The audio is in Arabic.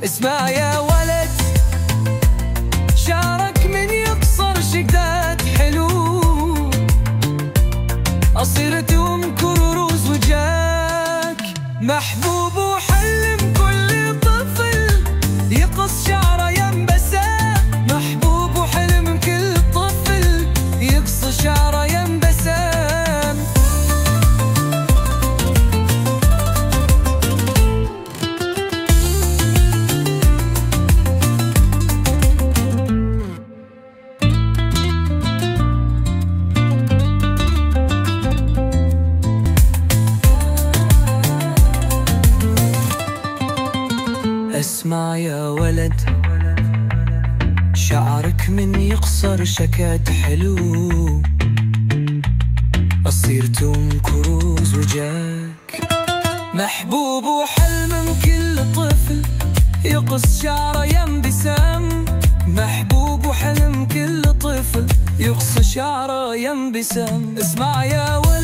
اسمع يا ولد، شعرك من يقصر شقدات حلو، أصير تنكر روز وجاك محبوب وحلم كل طفل يقص شعره ينبسام. محبوب وحلم كل طفل يقص شعره ينبسام. اسمع يا ولد، شعرك من يقصر شكاد حلو، أصير تنكروز وجاك محبوب وحلم كل طفل يقص شعره ينبسام. محبوب وحلم كل طفل يقص شعره ينبسام. اسمع يا ولد،